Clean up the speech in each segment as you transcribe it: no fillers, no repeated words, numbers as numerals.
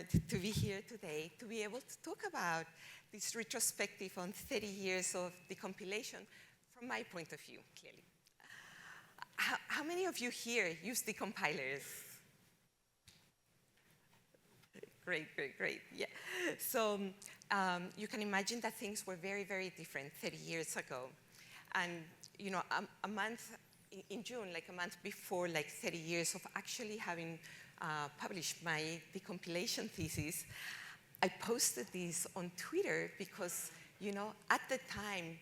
honored to be here today, to be able to talk about this retrospective on 30 years of decompilation from my point of view, clearly. How many of you here use decompilers? Great, great, great, yeah. So you can imagine that things were very, very different 30 years ago. And you know, a month in June, like a month before, like 30 years of actually having published my decompilation thesis, I posted this on Twitter because, you know, at the time,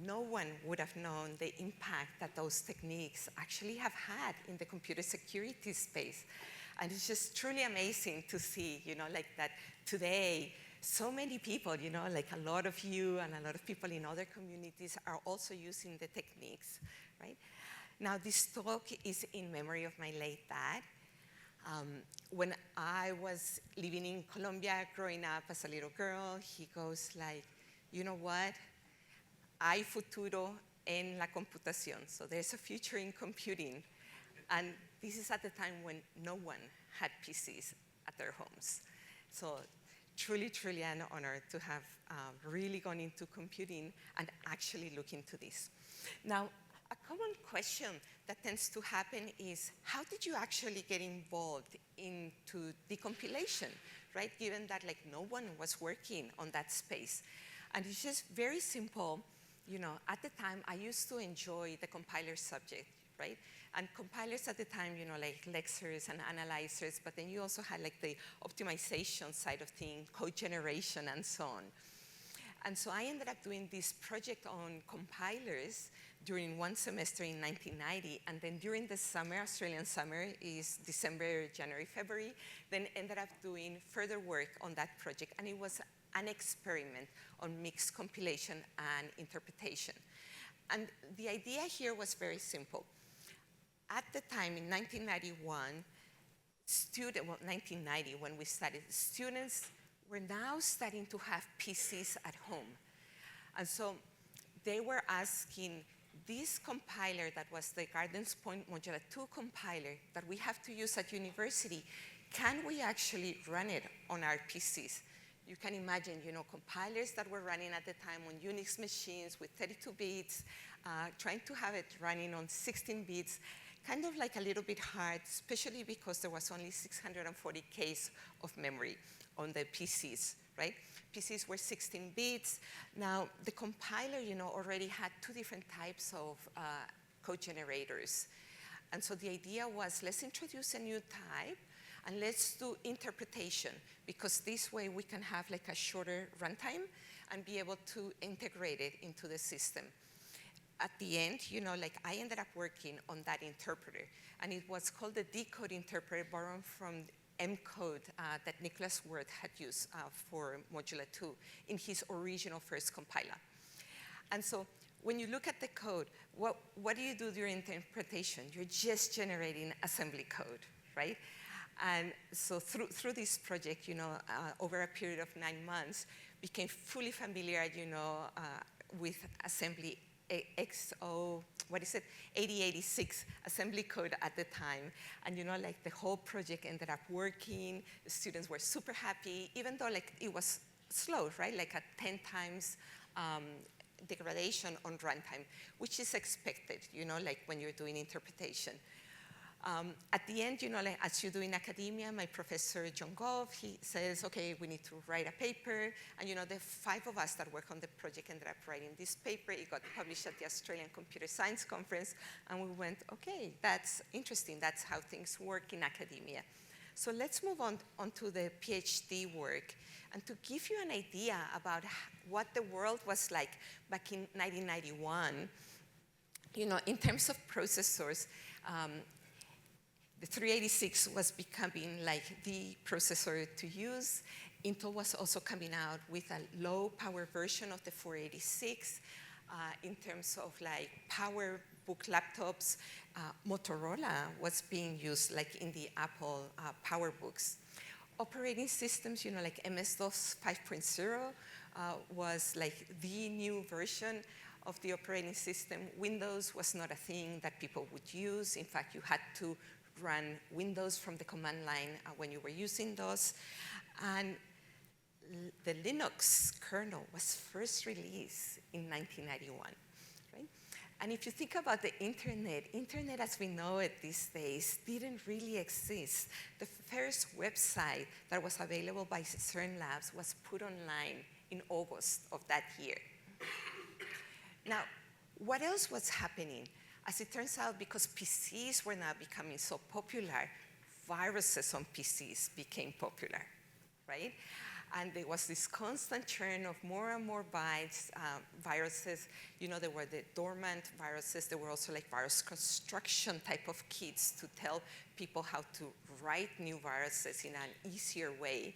no one would have known the impact that those techniques actually have had in the computer security space. And it's just truly amazing to see, you know, like that today, so many people, you know, like a lot of you and a lot of people in other communities are also using the techniques, right? Now, this talk is in memory of my late dad. When I was living in Colombia, growing up as a little girl, he goes like, you know what? Hay futuro en la computación. So there's a future in computing. And this is at the time when no one had PCs at their homes. So truly, truly an honor to have really gone into computing and actually look into this. Now, a common question that tends to happen is, how did you actually get involved into decompilation, right? Given that like no one was working on that space. And it's just very simple. You know, at the time, I used to enjoy the compiler subject, right? And compilers at the time, you know, like lexers and analyzers, but then you also had like the optimization side of things, code generation, and so on. And so I ended up doing this project on compilers during one semester in 1990, and then during the summer, Australian summer is December, January, February, then ended up doing further work on that project, and it was an experiment on mixed compilation and interpretation. And the idea here was very simple. At the time, in 1991, 1990 when we started, students were now starting to have PCs at home. And so they were asking, this compiler that was the Gardens Point Modula-2 compiler that we have to use at university, can we actually run it on our PCs? You can imagine, you know, compilers that were running at the time on Unix machines with 32 bits, trying to have it running on 16 bits, kind of like a little bit hard, especially because there was only 640 Ks of memory on the PCs, right? PCs were 16 bits. Now, the compiler, you know, already had two different types of code generators. And so the idea was, let's introduce a new type, and let's do interpretation, because this way we can have like a shorter runtime and be able to integrate it into the system. At the end, you know, like I ended up working on that interpreter, and it was called the decode interpreter, borrowed from M-code that Nicholas Wirth had used for Modula-2 in his original first compiler. And so when you look at the code, what do you do during interpretation? You're just generating assembly code, right? And so through this project, you know, over a period of 9 months, became fully familiar, you know, with assembly 8086 assembly code at the time. And you know, like the whole project ended up working. The students were super happy, even though like it was slow, right? Like a 10 times degradation on runtime, which is expected, you know, like when you're doing interpretation. At the end, you know, like as you do in academia, my professor, John Gove, he says, okay, we need to write a paper. And, you know, the 5 of us that work on the project ended up writing this paper. It got published at the Australian Computer Science Conference. And we went, okay, that's interesting. That's how things work in academia. So let's move on to the PhD work. And to give you an idea about what the world was like back in 1991, you know, in terms of processors, the 386 was becoming like the processor to use. Intel was also coming out with a low power version of the 486. In terms of like PowerBook laptops, Motorola was being used like in the Apple PowerBooks. Operating systems, you know, like MS-DOS 5.0 was like the new version of the operating system. Windows was not a thing that people would use. In fact, you had to run Windows from the command line when you were using those. And the Linux kernel was first released in 1991, right? And if you think about the internet as we know it these days didn't really exist. The first website that was available by CERN Labs was put online in August of that year. Now, what else was happening? As it turns out, because PCs were now becoming so popular, viruses on PCs became popular, right? And there was this constant churn of more and more viruses. You know, there were the dormant viruses. There were also like virus construction type of kits to tell people how to write new viruses in an easier way.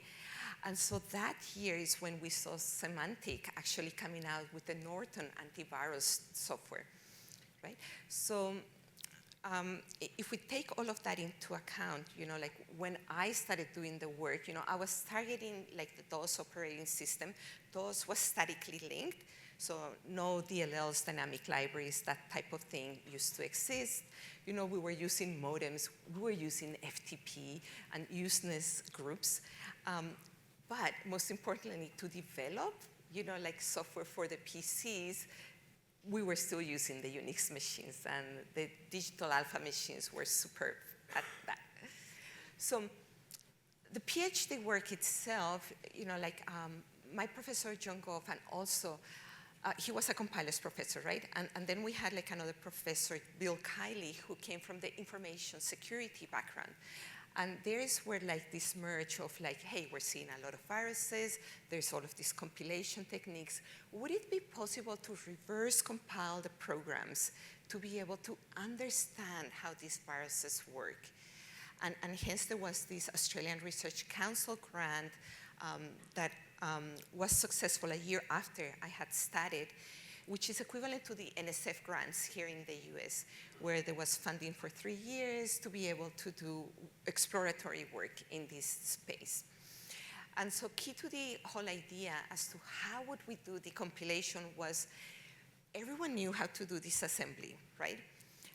And so that year is when we saw Symantec actually coming out with the Norton antivirus software, right? So if we take all of that into account, you know, like when I started doing the work, you know, I was targeting like the DOS operating system. DOS was statically linked, so no DLLs, dynamic libraries, that type of thing used to exist. You know, we were using modems, we were using FTP and Usenet groups. But most importantly, to develop, you know, like software for the PCs, we were still using the Unix machines, and the digital alpha machines were superb at that. So the PhD work itself, you know, like my professor, John Goff, and also, he was a compilers professor, right? And then we had like another professor, Bill Kiley, who came from the information security background. And there is where like this merge of like, hey, we're seeing a lot of viruses, there's all of these compilation techniques. Would it be possible to reverse compile the programs to be able to understand how these viruses work? And hence there was this Australian Research Council grant that was successful a year after I had started, which is equivalent to the NSF grants here in the US, where there was funding for 3 years to be able to do exploratory work in this space. And so key to the whole idea as to how would we do the compilation was everyone knew how to do disassembly, right?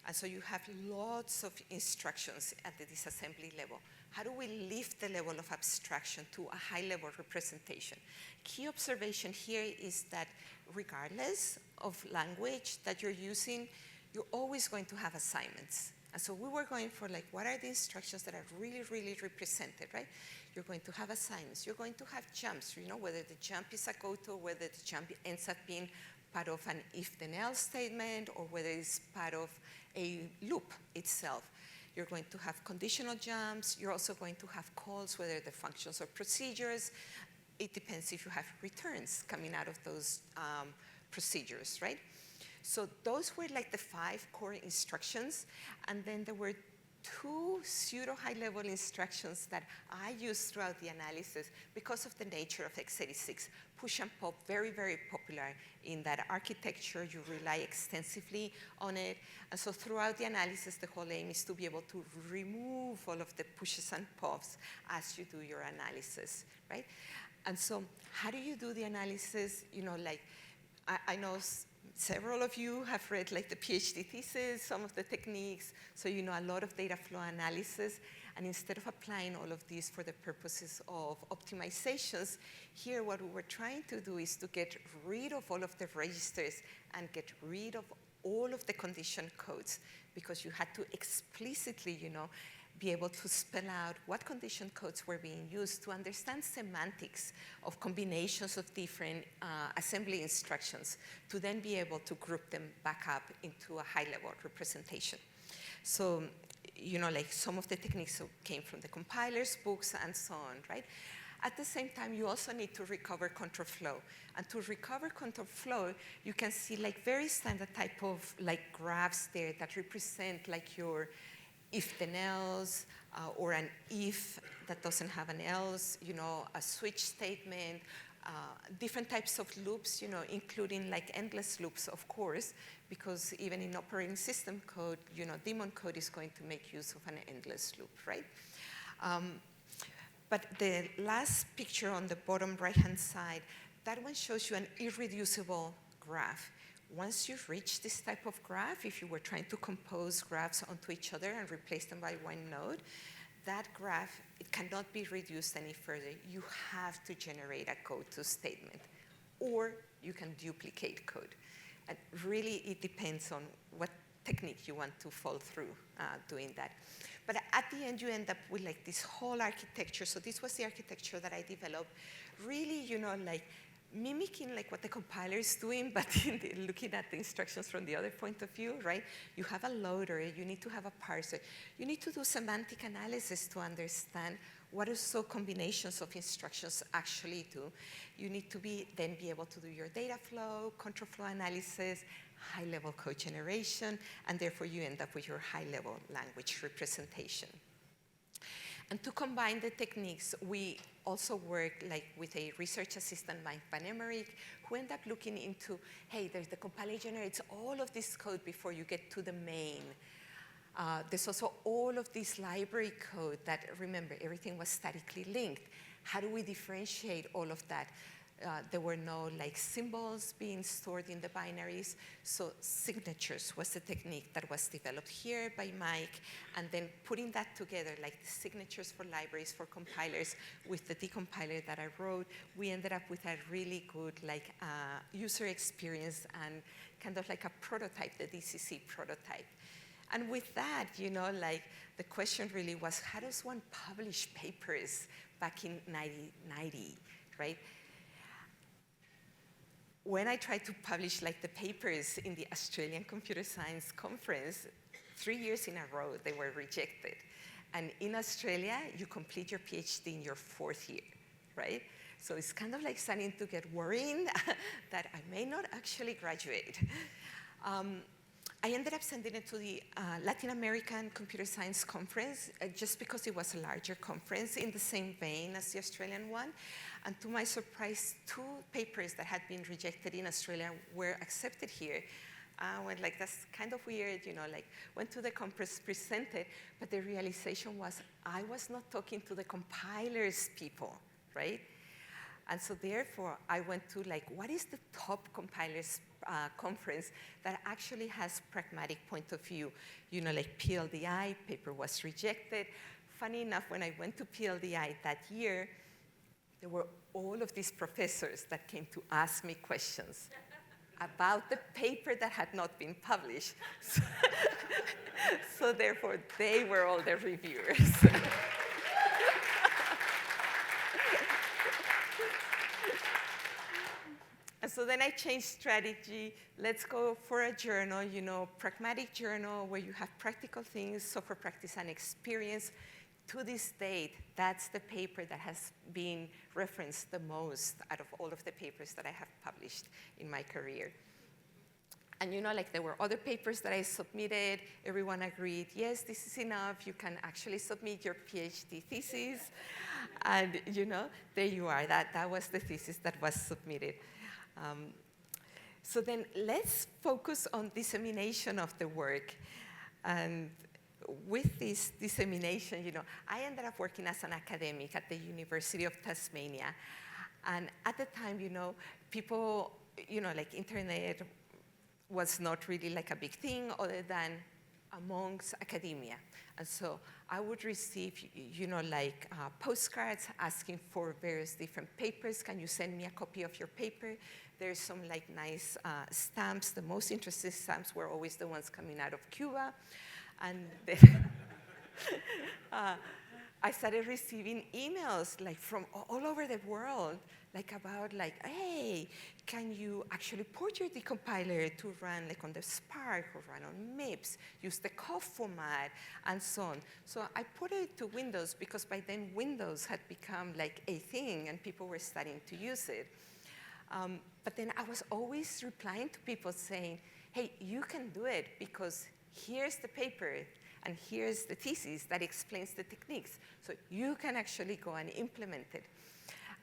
And so you have lots of instructions at the disassembly level. How do we lift the level of abstraction to a high-level representation? Key observation here is that regardless of language that you're using, you're always going to have assignments. And so we were going for like, what are the instructions that are really, really represented, right? You're going to have assignments. You're going to have jumps, you know, whether the jump is a goto, whether the jump ends up being part of an if-then-else statement, or whether it's part of a loop itself. You're going to have conditional jumps. You're also going to have calls, whether the functions or procedures. It depends if you have returns coming out of those procedures, right? So those were like the 5 core instructions. And then there were 2 pseudo high-level instructions that I used throughout the analysis because of the nature of x86. Push and pop, very, very popular in that architecture. You rely extensively on it. And so throughout the analysis, the whole aim is to be able to remove all of the pushes and pops as you do your analysis, right? And so how do you do the analysis? You know, like, I know several of you have read like the PhD thesis, some of the techniques, so you know a lot of data flow analysis. And instead of applying all of these for the purposes of optimizations, here what we were trying to do is to get rid of all of the registers and get rid of all of the condition codes, because you had to explicitly, you know, be able to spell out what condition codes were being used to understand semantics of combinations of different assembly instructions, to then be able to group them back up into a high-level representation. So, you know, like some of the techniques came from the compilers, books, and so on, right? At the same time, you also need to recover control flow. And to recover control flow, you can see like very standard type of like graphs there that represent like your if-then-else, or an if that doesn't have an else, you know, a switch statement, different types of loops, you know, including like endless loops, of course, because even in operating system code, you know, daemon code is going to make use of an endless loop, right? But the last picture on the bottom right-hand side, that one shows you an irreducible graph, once you reach this type of graph, if you were trying to compose graphs onto each other and replace them by one node, that graph, it cannot be reduced any further. You have to generate a code-to statement, or you can duplicate code. And really, it depends on what technique you want to follow through doing that. But at the end, you end up with like this whole architecture. So this was the architecture that I developed, really, like mimicking like what the compiler is doing, but looking at the instructions from the other point of view, right? You have a loader, you need to have a parser. You need to do semantic analysis to understand what also combinations of instructions actually do. You need to then be able to do your data flow, control flow analysis, high-level code generation, and therefore you end up with your high-level language representation. And to combine the techniques, we also work like with a research assistant, Mike Van Emmerik, who end up looking into, hey, the compiler generates all of this code before you get to the main. There's also all of this library code that, remember, everything was statically linked. How do we differentiate all of that? There were no like symbols being stored in the binaries, so signatures was the technique that was developed here by Mike, and then putting that together, like the signatures for libraries, for compilers, with the decompiler that I wrote, we ended up with a really good like user experience and kind of like a prototype, the DCC prototype. And with that, like the question really was, how does one publish papers back in 1990, right? When I tried to publish like the papers in the Australian Computer Science Conference, 3 years in a row, they were rejected. And in Australia, you complete your PhD in your 4th year, right? So it's kind of like starting to get worrying that I may not actually graduate. I ended up sending it to the Latin American Computer Science Conference just because it was a larger conference in the same vein as the Australian one. And to my surprise, 2 papers that had been rejected in Australia were accepted here. I went like, that's kind of weird, like went to the conference, presented, but the realization was I was not talking to the compilers people, right? And so therefore, I went to like, what is the top compilers conference that actually has pragmatic point of view? Like PLDI, paper was rejected. Funny enough, when I went to PLDI that year, there were all of these professors that came to ask me questions about the paper that had not been published. So therefore, they were all the reviewers. And so then I changed strategy. Let's go for a journal, pragmatic journal where you have practical things, software practice and experience. To this date, that's the paper that has been referenced the most out of all of the papers that I have published in my career. And like there were other papers that I submitted. Everyone agreed, yes, this is enough. You can actually submit your PhD thesis. And there you are. That was the thesis that was submitted. So then let's focus on dissemination of the work. And with this dissemination, I ended up working as an academic at the University of Tasmania. And at the time, people, like internet was not really like a big thing other than amongst academia. And so I would receive, like postcards asking for various different papers. Can you send me a copy of your paper? There's some like nice stamps. The most interesting stamps were always the ones coming out of Cuba. And then I started receiving emails like from all over the world, like about like, hey, can you actually port your decompiler to run like on the Spark or run on MIPS, use the COF format, and so on. So I put it to Windows because by then Windows had become like a thing and people were starting to use it. But then I was always replying to people saying, hey, you can do it because here's the paper and here's the thesis that explains the techniques. So you can actually go and implement it.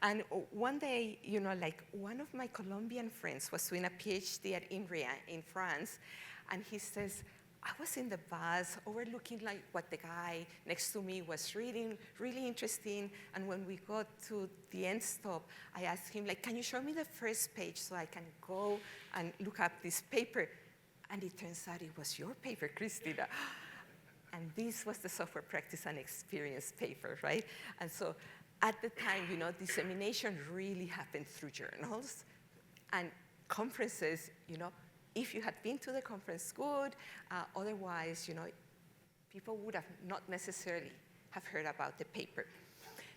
And one day, like one of my Colombian friends was doing a PhD at INRIA in France, and he says, I was in the bus overlooking like what the guy next to me was reading, really interesting. And when we got to the end stop, I asked him, like, can you show me the first page so I can go and look up this paper? And it turns out it was your paper, Cristina. And this was the software practice and experience paper, right? And so at the time, dissemination really happened through journals and conferences, if you had been to the conference, good. Otherwise, people would have not necessarily have heard about the paper.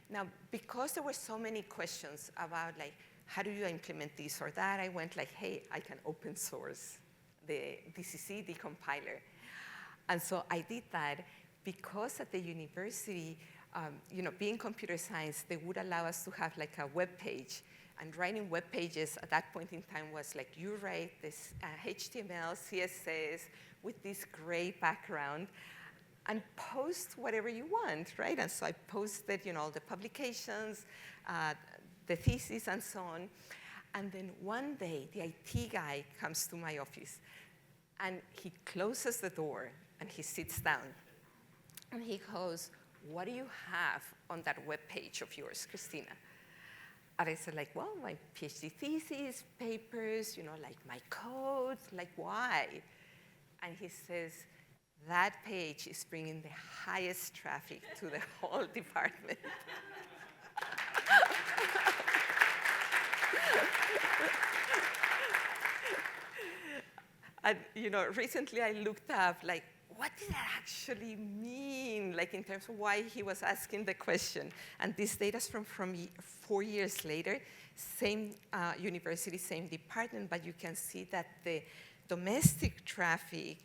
Now, because there were so many questions about, like, how do you implement this or that, I went like, hey, I can open source the DCC decompiler. And so I did that because at the university, being computer science, they would allow us to have like a web page. And writing web pages at that point in time was like, you write this HTML, CSS with this gray background and post whatever you want, right? And so I posted, all the publications, the thesis and so on. And then one day, the IT guy comes to my office and he closes the door and he sits down. And he goes, what do you have on that web page of yours, Cristina? And I said, like, well, my PhD thesis, papers, like my codes, like why? And he says, that page is bringing the highest traffic to the whole department. And, recently I looked up, like, what did that actually mean, like in terms of why he was asking the question? And this data is from 4 years later, same university, same department, but you can see that the domestic traffic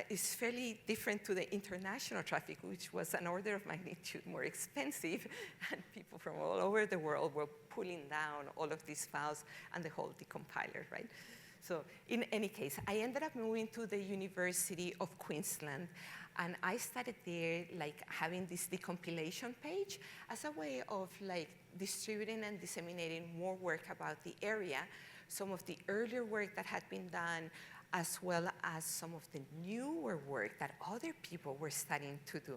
is fairly different to the international traffic, which was an order of magnitude more expensive, and people from all over the world were pulling down all of these files and the whole decompiler, right? So in any case, I ended up moving to the University of Queensland, and I started there like having this decompilation page as a way of like distributing and disseminating more work about the area, some of the earlier work that had been done, as well as some of the newer work that other people were starting to do.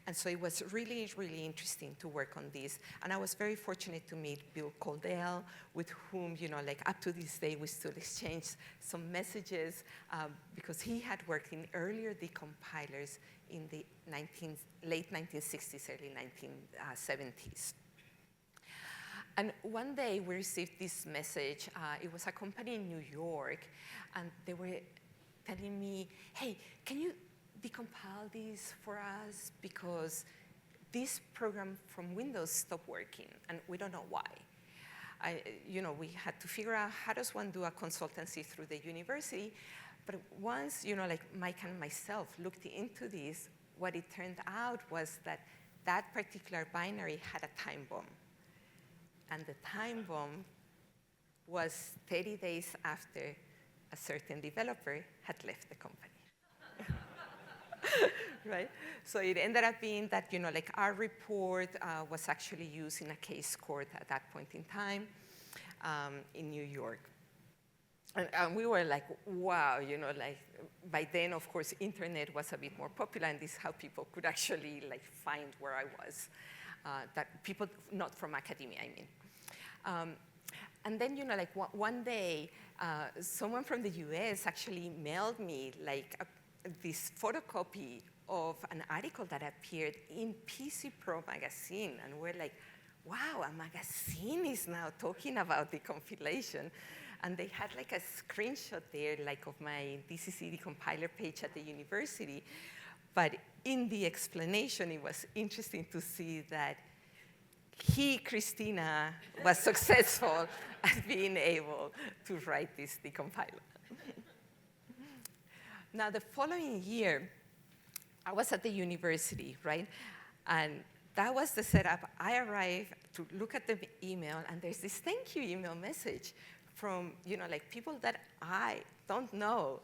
And so it was really, really interesting to work on this. And I was very fortunate to meet Bill Coldell, with whom, like up to this day, we still exchange some messages because he had worked in earlier decompilers in the late 1960s, early 1970s. And one day we received this message. It was a company in New York, and they were telling me, hey, can you decompile this for us because this program from Windows stopped working and we don't know why. We had to figure out how does one do a consultancy through the university, but once, like Mike and myself looked into this, what it turned out was that that particular binary had a time bomb. And the time bomb was 30 days after a certain developer had left the company. Right? So it ended up being that, like our report was actually used in a case court at that point in time in New York. And we were like, wow, like by then, of course, internet was a bit more popular, and this is how people could actually like find where I was. That people, not from academia, I mean. And then, like one day, someone from the US actually mailed me like this photocopy of an article that appeared in PC Pro magazine. And we're like, wow, a magazine is now talking about decompilation. And they had like a screenshot there like of my DCC decompiler page at the university. But in the explanation, it was interesting to see that Cristina, was successful at being able to write this decompiler. Now, the following year, I was at the university, right? And that was the setup. I arrived to look at the email, and there's this thank you email message from, like people that I don't know.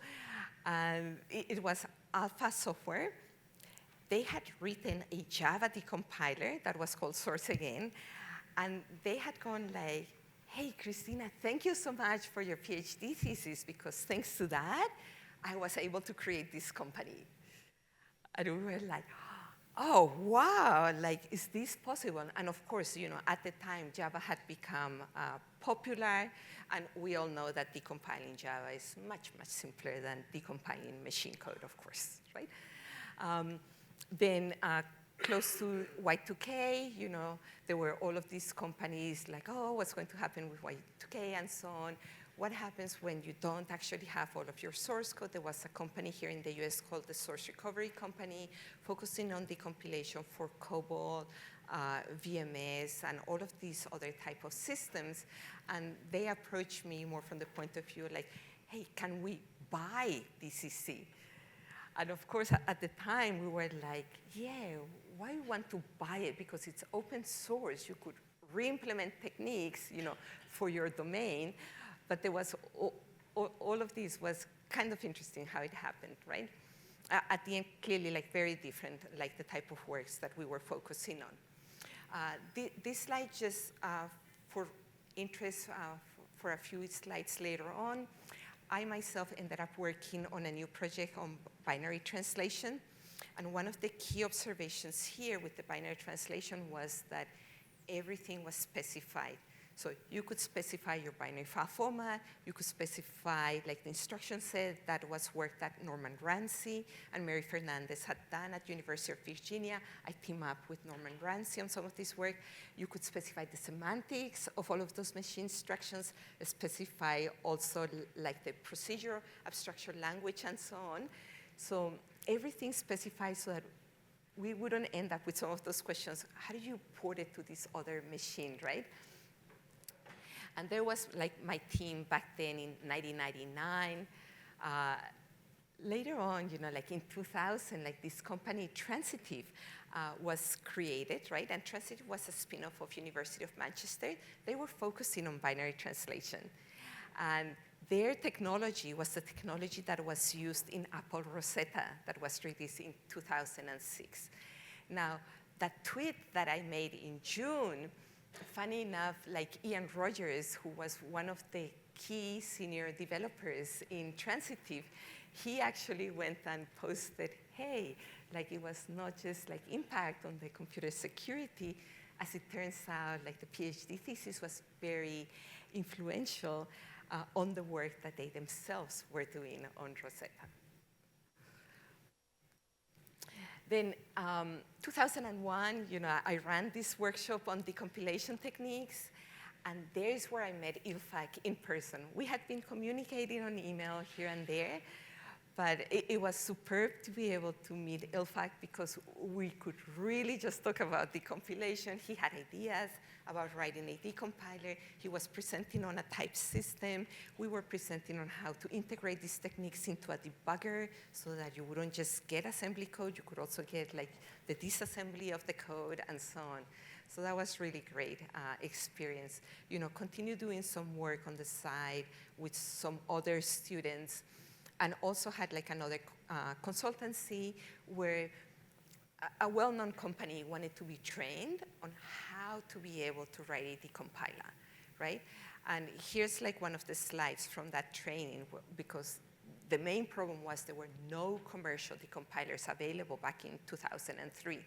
And it was Alpha Software. They had written a Java decompiler that was called Source Again. And they had gone like, hey, Cristina, thank you so much for your PhD thesis, because thanks to that, I was able to create this company. And we were like, oh, wow, like, is this possible? And of course, at the time, Java had become popular, and we all know that decompiling Java is much, much simpler than decompiling machine code, of course, right? Then close to Y2K, there were all of these companies like, oh, what's going to happen with Y2K and so on. What happens when you don't actually have all of your source code? There was a company here in the US called the Source Recovery Company, focusing on decompilation for COBOL, VMS, and all of these other type of systems. And they approached me more from the point of view like, hey, can we buy DCC? And of course, at the time, we were like, yeah, why you want to buy it? Because it's open source. You could re-implement techniques, for your domain. But there was all of this was kind of interesting how it happened, right? At the end, clearly, like, very different, like the type of works that we were focusing on. This slide just for interest for a few slides later on. I myself ended up working on a new project on binary translation. And one of the key observations here with the binary translation was that everything was specified. So you could specify your binary file format. You could specify like the instruction set that was worked at Norman Ramsey and Mary Fernandez had done at University of Virginia. I teamed up with Norman Ramsey on some of this work. You could specify the semantics of all of those machine instructions, specify also like the procedure, abstraction language, and so on. So everything specified so that we wouldn't end up with some of those questions. How do you port it to this other machine, right? And there was like my team back then in 1999. Later on, like in 2000, like this company Transitive was created, right? And Transitive was a spin-off of University of Manchester. They were focusing on binary translation. And their technology was the technology that was used in Apple Rosetta that was released in 2006. Now, that tweet that I made in June, funny enough, like Ian Rogers, who was one of the key senior developers in Transitive, he actually went and posted, hey, like it was not just like impact on the computer security. As it turns out, like the PhD thesis was very influential on the work that they themselves were doing on Rosetta. Then 2001, I ran this workshop on decompilation techniques, and there's where I met Ilfak in person. We had been communicating on email here and there, but it was superb to be able to meet Ilfak because we could really just talk about decompilation. He had ideas about writing a decompiler. He was presenting on a type system. We were presenting on how to integrate these techniques into a debugger so that you wouldn't just get assembly code, you could also get like the disassembly of the code and so on. So that was really great experience. Continue doing some work on the side with some other students, and also had like another consultancy where a well-known company wanted to be trained on how to be able to write a decompiler, right? And here's like one of the slides from that training, because the main problem was there were no commercial decompilers available back in 2003.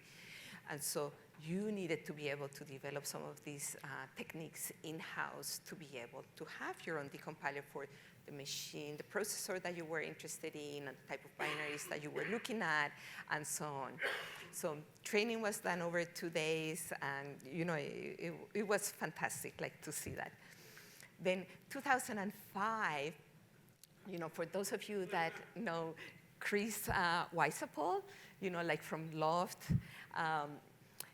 And so you needed to be able to develop some of these techniques in-house to be able to have your own decompiler for the machine, the processor that you were interested in, and the type of binaries that you were looking at, and so on. So training was done over 2 days, and it was fantastic, like, to see that. Then 2005, for those of you that know Chris Weisapol, like from Loft,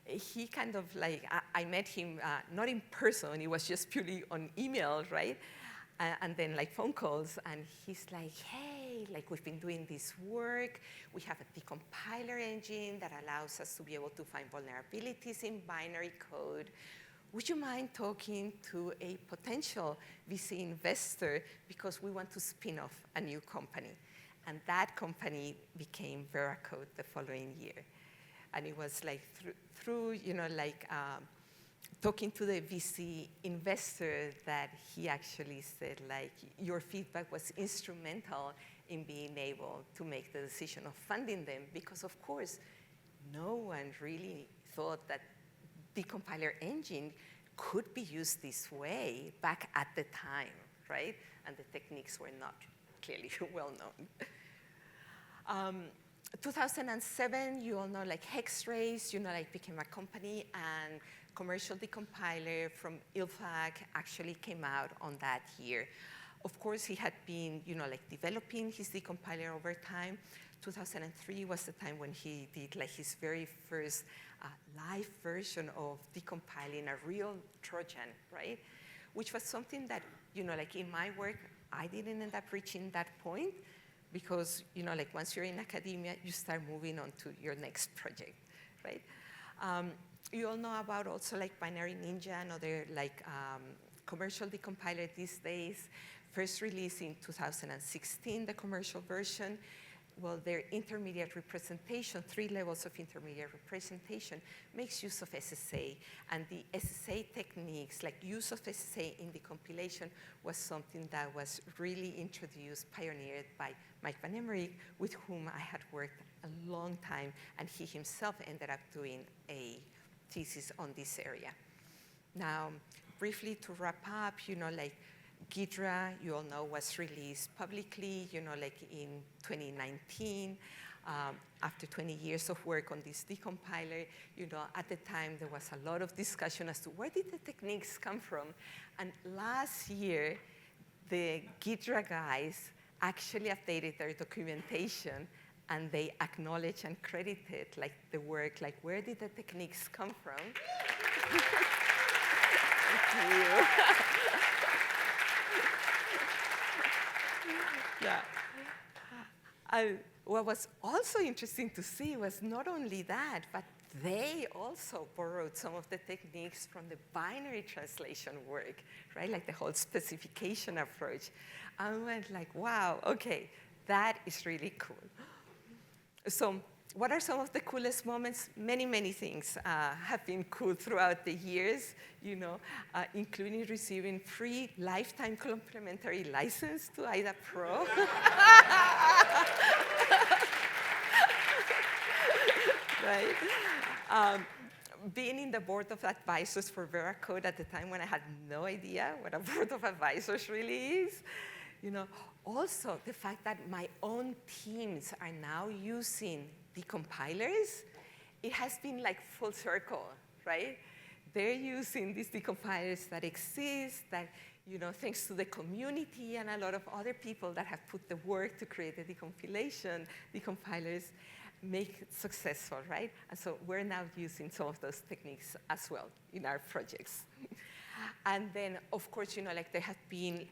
he kind of like, I met him not in person, it was just purely on email, right? And then like phone calls, and he's like, hey, like we've been doing this work. We have a decompiler engine that allows us to be able to find vulnerabilities in binary code. Would you mind talking to a potential VC investor because we want to spin off a new company? And that company became Veracode the following year. And it was like through talking to the VC investor that he actually said, like, your feedback was instrumental in being able to make the decision of funding them, because of course, no one really thought that the compiler engine could be used this way back at the time, right? And the techniques were not clearly well known. 2007, you all know, like Hextrace, like became a company, and commercial decompiler from ILFAC actually came out on that year. Of course, he had been, like developing his decompiler over time. 2003 was the time when he did like his very first live version of decompiling a real Trojan, right? Which was something that, like in my work, I didn't end up reaching that point, because, like once you're in academia, you start moving on to your next project, right? You all know about also like Binary Ninja and other like commercial decompiler these days. First released in 2016, the commercial version. Well, their intermediate representation, 3 levels of intermediate representation, makes use of SSA. And the SSA techniques, like use of SSA in the compilation, was something that was really introduced, pioneered by Mike Van Emmerik, with whom I had worked a long time, and he himself ended up doing a thesis on this area. Now, briefly to wrap up, like Ghidra, you all know, was released publicly, like in 2019. After 20 years of work on this decompiler, at the time there was a lot of discussion as to where did the techniques come from. And last year, the Ghidra guys actually updated their documentation, and they acknowledged and credited like the work, like where did the techniques come from? Thank you. Yeah. What was also interesting to see was not only that, but they also borrowed some of the techniques from the binary translation work, right? Like the whole specification approach. I went like, wow, okay, that is really cool. So what are some of the coolest moments? Many, many things have been cool throughout the years, including receiving free lifetime complementary license to IDA Pro. Right? Being in the board of advisors for Veracode at the time when I had no idea what a board of advisors really is. Also the fact that my own teams are now using decompilers, it has been like full circle, right? They're using these decompilers that exist, that, thanks to the community and a lot of other people that have put the work to create the decompilers make it successful, right? And so we're now using some of those techniques as well in our projects. And then, of course, like they have been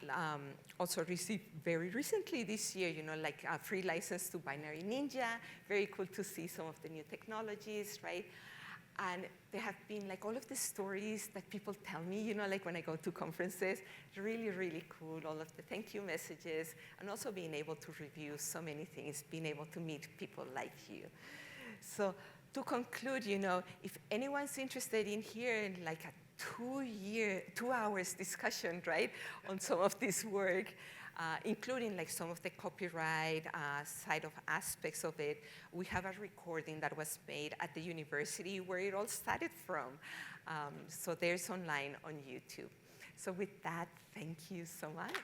also received very recently this year, like a free license to Binary Ninja. Very cool to see some of the new technologies, right? And there have been like all of the stories that people tell me, like when I go to conferences, really, really cool, all of the thank you messages, and also being able to review so many things, being able to meet people like you. So to conclude, if anyone's interested in hearing like a 2 hours discussion, right, on some of this work, including like some of the copyright side of aspects of it. We have a recording that was made at the university where it all started from. So there's online on YouTube. So with that, thank you so much.